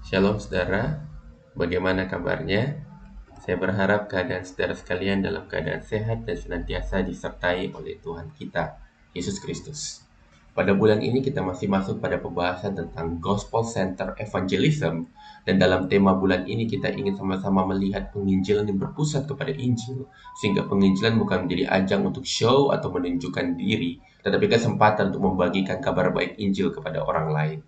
Shalom saudara, bagaimana kabarnya? Saya berharap keadaan saudara sekalian dalam keadaan sehat dan senantiasa disertai oleh Tuhan kita, Yesus Kristus. Pada bulan ini kita masih masuk pada pembahasan tentang Gospel Center Evangelism, dan dalam tema bulan ini kita ingin sama-sama melihat penginjilan yang berpusat kepada Injil, sehingga penginjilan bukan menjadi ajang untuk show atau menunjukkan diri, tetapi kesempatan untuk membagikan kabar baik Injil kepada orang lain.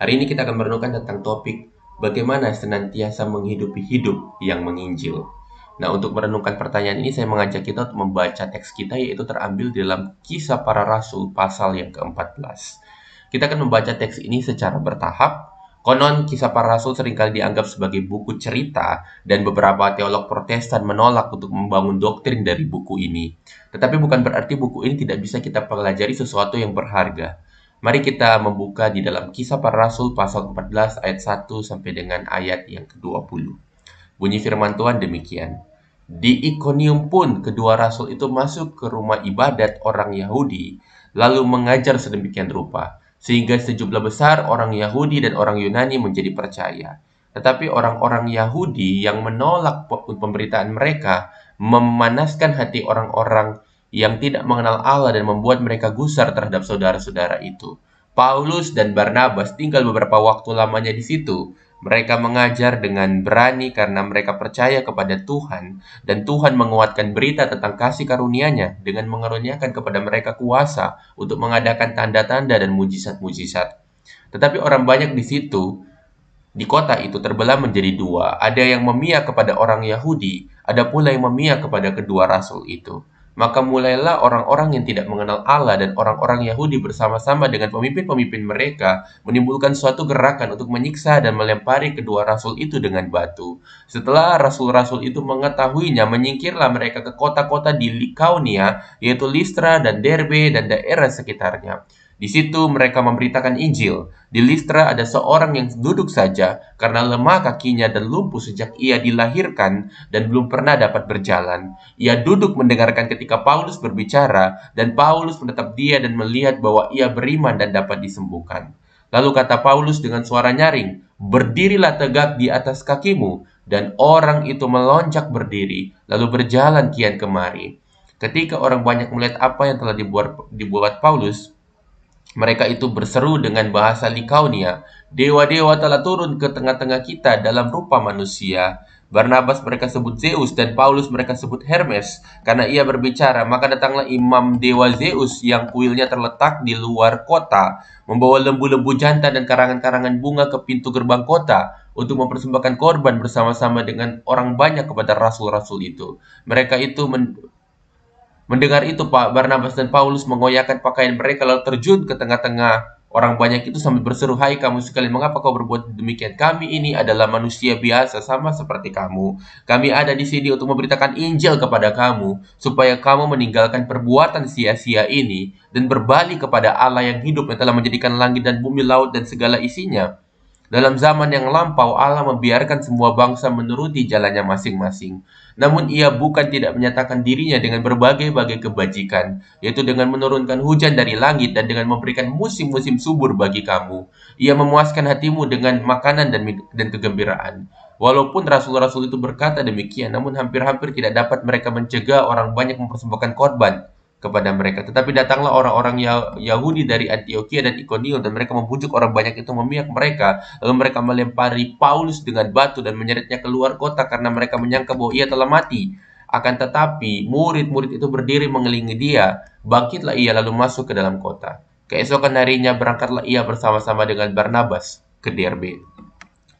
Hari ini kita akan merenungkan tentang topik bagaimana senantiasa menghidupi hidup yang menginjil. Nah, untuk merenungkan pertanyaan ini saya mengajak kita untuk membaca teks kita, yaitu terambil dalam Kisah Para Rasul pasal yang ke-14. Kita akan membaca teks ini secara bertahap. Konon Kisah Para Rasul seringkali dianggap sebagai buku cerita, dan beberapa teolog Protestan menolak untuk membangun doktrin dari buku ini. Tetapi bukan berarti buku ini tidak bisa kita pelajari sesuatu yang berharga. Mari kita membuka di dalam Kisah Para Rasul pasal 14 ayat 1 sampai dengan ayat yang ke-20. Bunyi firman Tuhan demikian. Di Ikonium pun kedua rasul itu masuk ke rumah ibadat orang Yahudi, lalu mengajar sedemikian rupa, sehingga sejumlah besar orang Yahudi dan orang Yunani menjadi percaya. Tetapi orang-orang Yahudi yang menolak pemberitaan mereka memanaskan hati orang-orang yang tidak mengenal Allah dan membuat mereka gusar terhadap saudara-saudara itu. Paulus dan Barnabas tinggal beberapa waktu lamanya di situ. Mereka mengajar dengan berani karena mereka percaya kepada Tuhan, dan Tuhan menguatkan berita tentang kasih karunia-Nya dengan mengaruniakan kepada mereka kuasa untuk mengadakan tanda-tanda dan mujizat-mujizat. Tetapi orang banyak di kota itu terbelah menjadi dua. Ada yang memihak kepada orang Yahudi, ada pula yang memihak kepada kedua rasul itu. Maka mulailah orang-orang yang tidak mengenal Allah dan orang-orang Yahudi bersama-sama dengan pemimpin-pemimpin mereka menimbulkan suatu gerakan untuk menyiksa dan melempari kedua rasul itu dengan batu. Setelah rasul-rasul itu mengetahuinya, menyingkirlah mereka ke kota-kota di Likaonia, yaitu Listra dan Derbe dan daerah sekitarnya. Di situ mereka memberitakan Injil. Di Listra ada seorang yang duduk saja karena lemah kakinya dan lumpuh sejak ia dilahirkan dan belum pernah dapat berjalan. Ia duduk mendengarkan ketika Paulus berbicara, dan Paulus menatap dia dan melihat bahwa ia beriman dan dapat disembuhkan. Lalu kata Paulus dengan suara nyaring, "Berdirilah tegak di atas kakimu." Dan orang itu melonjak berdiri, lalu berjalan kian kemari. Ketika orang banyak melihat apa yang telah dibuat Paulus, mereka itu berseru dengan bahasa Likaonia, "Dewa-dewa telah turun ke tengah-tengah kita dalam rupa manusia." Barnabas mereka sebut Zeus dan Paulus mereka sebut Hermes, karena ia berbicara. Maka datanglah imam dewa Zeus yang kuilnya terletak di luar kota, membawa lembu-lembu jantan dan karangan-karangan bunga ke pintu gerbang kota untuk mempersembahkan korban bersama-sama dengan orang banyak kepada rasul-rasul itu. Mereka itu Mendengar itu, Pak Barnabas dan Paulus mengoyakkan pakaian mereka lalu terjun ke tengah-tengah orang banyak itu sambil berseru, "Hai kamu sekalian, mengapa kau berbuat demikian? Kami ini adalah manusia biasa sama seperti kamu. Kami ada di sini untuk memberitakan Injil kepada kamu, supaya kamu meninggalkan perbuatan sia-sia ini dan berbalik kepada Allah yang hidup, yang telah menjadikan langit dan bumi, laut dan segala isinya. Dalam zaman yang lampau, Allah membiarkan semua bangsa menuruti jalannya masing-masing. Namun ia bukan tidak menyatakan dirinya dengan berbagai-bagai kebajikan, yaitu dengan menurunkan hujan dari langit dan dengan memberikan musim-musim subur bagi kamu. Ia memuaskan hatimu dengan makanan dan kegembiraan." Walaupun rasul-rasul itu berkata demikian, namun hampir-hampir tidak dapat mereka mencegah orang banyak mempersembahkan korban kepada mereka. Tetapi datanglah orang-orang Yahudi dari Antioquia dan Ikonium, dan mereka membujuk orang banyak itu memihak mereka. Lalu mereka melempari Paulus dengan batu dan menyeretnya keluar kota karena mereka menyangka bahwa ia telah mati. Akan tetapi murid-murid itu berdiri mengelilingi dia. Bangkitlah ia lalu masuk ke dalam kota. Keesokan harinya berangkatlah ia bersama-sama dengan Barnabas ke Derbe.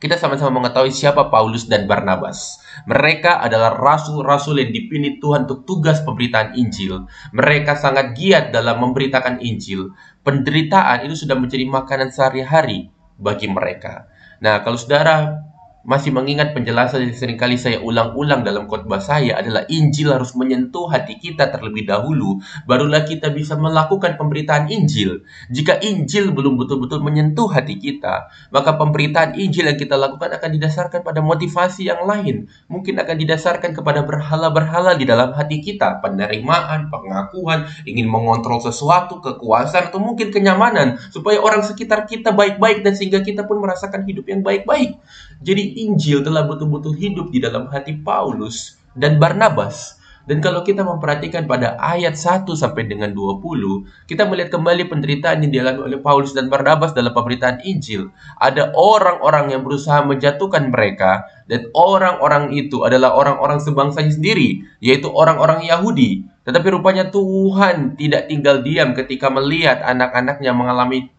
Kita sama-sama mengetahui siapa Paulus dan Barnabas. Mereka adalah rasul-rasul yang dipilih Tuhan untuk tugas pemberitaan Injil. Mereka sangat giat dalam memberitakan Injil. Penderitaan itu sudah menjadi makanan sehari-hari bagi mereka. Nah, kalau saudara masih mengingat penjelasan yang seringkali saya ulang-ulang dalam khotbah saya adalah Injil harus menyentuh hati kita terlebih dahulu, barulah kita bisa melakukan pemberitaan Injil. Jika Injil belum betul-betul menyentuh hati kita, maka pemberitaan Injil yang kita lakukan akan didasarkan pada motivasi yang lain. Mungkin akan didasarkan kepada berhala-berhala di dalam hati kita, penerimaan, pengakuan, ingin mengontrol sesuatu, kekuasaan, atau mungkin kenyamanan, supaya orang sekitar kita baik-baik dan sehingga kita pun merasakan hidup yang baik-baik. Jadi Injil telah betul-betul hidup di dalam hati Paulus dan Barnabas. Dan kalau kita memperhatikan pada ayat 1 sampai dengan 20, kita melihat kembali penderitaan yang dialami oleh Paulus dan Barnabas dalam pemberitaan Injil. Ada orang-orang yang berusaha menjatuhkan mereka, dan orang-orang itu adalah orang-orang sebangsanya sendiri, yaitu orang-orang Yahudi. Tetapi rupanya Tuhan tidak tinggal diam ketika melihat anak-anaknya mengalami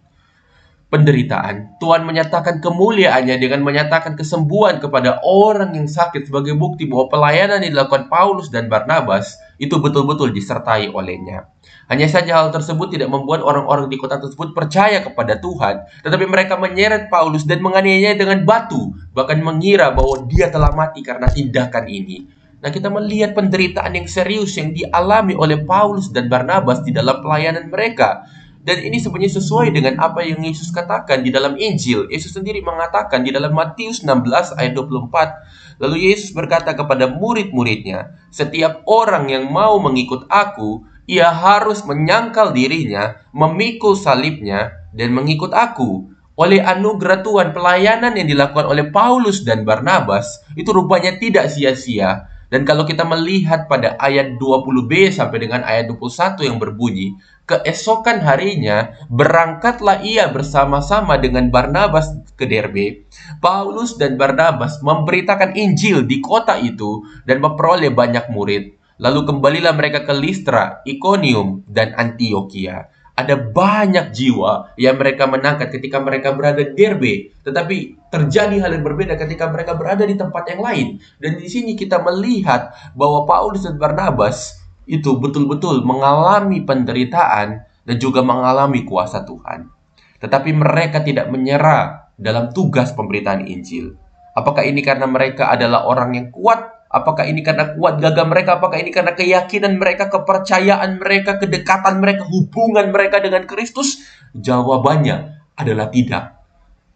penderitaan. Tuhan menyatakan kemuliaannya dengan menyatakan kesembuhan kepada orang yang sakit sebagai bukti bahwa pelayanan yang dilakukan Paulus dan Barnabas itu betul-betul disertai olehnya. Hanya saja hal tersebut tidak membuat orang-orang di kota tersebut percaya kepada Tuhan, tetapi mereka menyeret Paulus dan menganiayanya dengan batu, bahkan mengira bahwa dia telah mati karena tindakan ini. Nah, kita melihat penderitaan yang serius yang dialami oleh Paulus dan Barnabas di dalam pelayanan mereka. Dan ini sebenarnya sesuai dengan apa yang Yesus katakan di dalam Injil. Yesus sendiri mengatakan di dalam Matius 16 ayat 24. Lalu Yesus berkata kepada murid-muridnya, "Setiap orang yang mau mengikut aku, ia harus menyangkal dirinya, memikul salibnya, dan mengikut aku." Oleh anugerah Tuhan, pelayanan yang dilakukan oleh Paulus dan Barnabas itu rupanya tidak sia-sia. Dan kalau kita melihat pada ayat 20b sampai dengan ayat 21 yang berbunyi, keesokan harinya berangkatlah ia bersama-sama dengan Barnabas ke Derbe. Paulus dan Barnabas memberitakan Injil di kota itu dan memperoleh banyak murid. Lalu kembalilah mereka ke Listra, Ikonium, dan Antioquia. Ada banyak jiwa yang mereka menangkap ketika mereka berada di Derbe, tetapi terjadi hal yang berbeda ketika mereka berada di tempat yang lain. Dan di sini kita melihat bahwa Paulus dan Barnabas itu betul-betul mengalami penderitaan dan juga mengalami kuasa Tuhan. Tetapi mereka tidak menyerah dalam tugas pemberitaan Injil. Apakah ini karena mereka adalah orang yang kuat? Apakah ini karena kuat gagah mereka? Apakah ini karena keyakinan mereka, kepercayaan mereka, kedekatan mereka, hubungan mereka dengan Kristus? Jawabannya adalah tidak.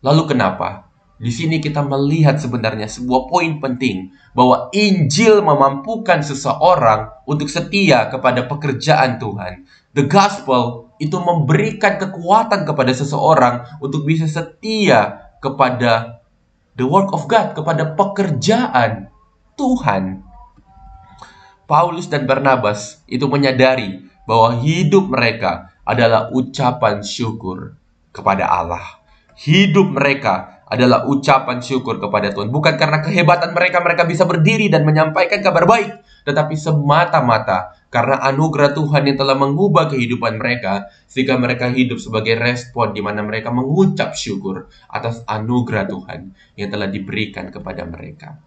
Lalu kenapa? Di sini kita melihat sebenarnya sebuah poin penting bahwa Injil memampukan seseorang untuk setia kepada pekerjaan Tuhan. The Gospel itu memberikan kekuatan kepada seseorang untuk bisa setia kepada the work of God, kepada pekerjaan Tuhan. Paulus dan Barnabas itu menyadari bahwa hidup mereka adalah ucapan syukur kepada Allah. Hidup mereka adalah ucapan syukur kepada Tuhan. Bukan karena kehebatan mereka bisa berdiri dan menyampaikan kabar baik, tetapi semata-mata karena anugerah Tuhan yang telah mengubah kehidupan mereka, sehingga mereka hidup sebagai respon di mana mereka mengucap syukur atas anugerah Tuhan yang telah diberikan kepada mereka.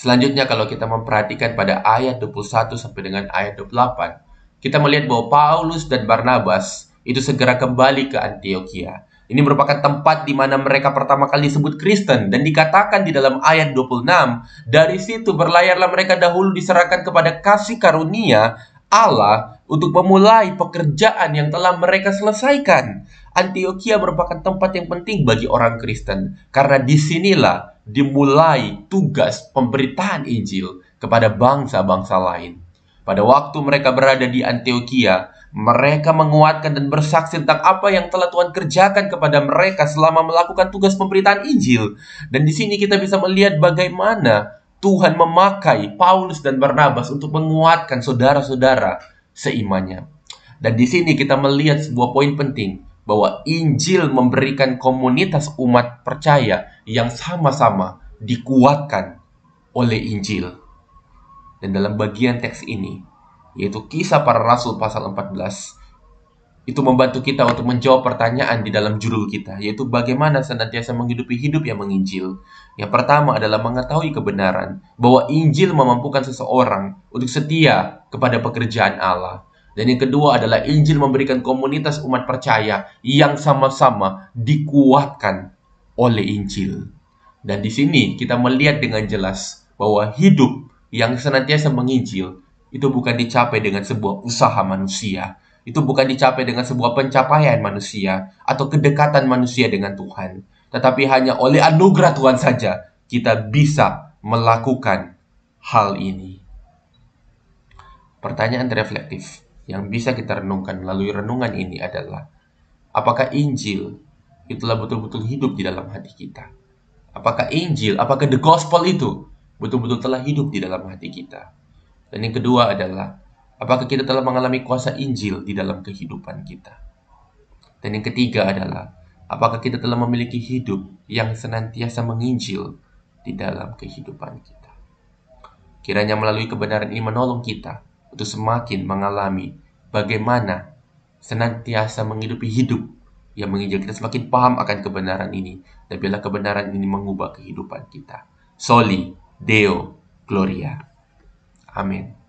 Selanjutnya kalau kita memperhatikan pada ayat 21 sampai dengan ayat 28, kita melihat bahwa Paulus dan Barnabas itu segera kembali ke Antioquia. Ini merupakan tempat di mana mereka pertama kali disebut Kristen, dan dikatakan di dalam ayat 26, dari situ berlayarlah mereka dahulu diserahkan kepada kasih karunia Allah untuk memulai pekerjaan yang telah mereka selesaikan. Antioquia merupakan tempat yang penting bagi orang Kristen, karena disinilah dimulai tugas pemberitaan Injil kepada bangsa-bangsa lain. Pada waktu mereka berada di Antioquia, mereka menguatkan dan bersaksi tentang apa yang telah Tuhan kerjakan kepada mereka selama melakukan tugas pemberitaan Injil. Dan di sini kita bisa melihat bagaimana Tuhan memakai Paulus dan Barnabas untuk menguatkan saudara-saudara seimannya. Dan di sini kita melihat sebuah poin penting, bahwa Injil memberikan komunitas umat percaya yang sama-sama dikuatkan oleh Injil. Dan dalam bagian teks ini, yaitu Kisah Para Rasul pasal 14, itu membantu kita untuk menjawab pertanyaan di dalam judul kita, yaitu bagaimana senantiasa menghidupi hidup yang menginjil. Yang pertama adalah mengetahui kebenaran bahwa Injil memampukan seseorang untuk setia kepada pekerjaan Allah. Dan yang kedua adalah Injil memberikan komunitas umat percaya yang sama-sama dikuatkan oleh Injil. Dan di sini kita melihat dengan jelas bahwa hidup yang senantiasa menginjil itu bukan dicapai dengan sebuah usaha manusia, itu bukan dicapai dengan sebuah pencapaian manusia atau kedekatan manusia dengan Tuhan, tetapi hanya oleh anugerah Tuhan saja kita bisa melakukan hal ini. Pertanyaan reflektif yang bisa kita renungkan melalui renungan ini adalah, apakah Injil itulah betul-betul hidup di dalam hati kita? Apakah Injil, apakah the gospel itu betul-betul telah hidup di dalam hati kita? Dan yang kedua adalah, apakah kita telah mengalami kuasa Injil di dalam kehidupan kita? Dan yang ketiga adalah, apakah kita telah memiliki hidup yang senantiasa menginjil di dalam kehidupan kita? Kiranya melalui kebenaran ini menolong kita untuk semakin mengalami bagaimana senantiasa menghidupi hidup yang menginjil. Kita semakin paham akan kebenaran ini, dan biarlah kebenaran ini mengubah kehidupan kita. Soli Deo Gloria. Amin.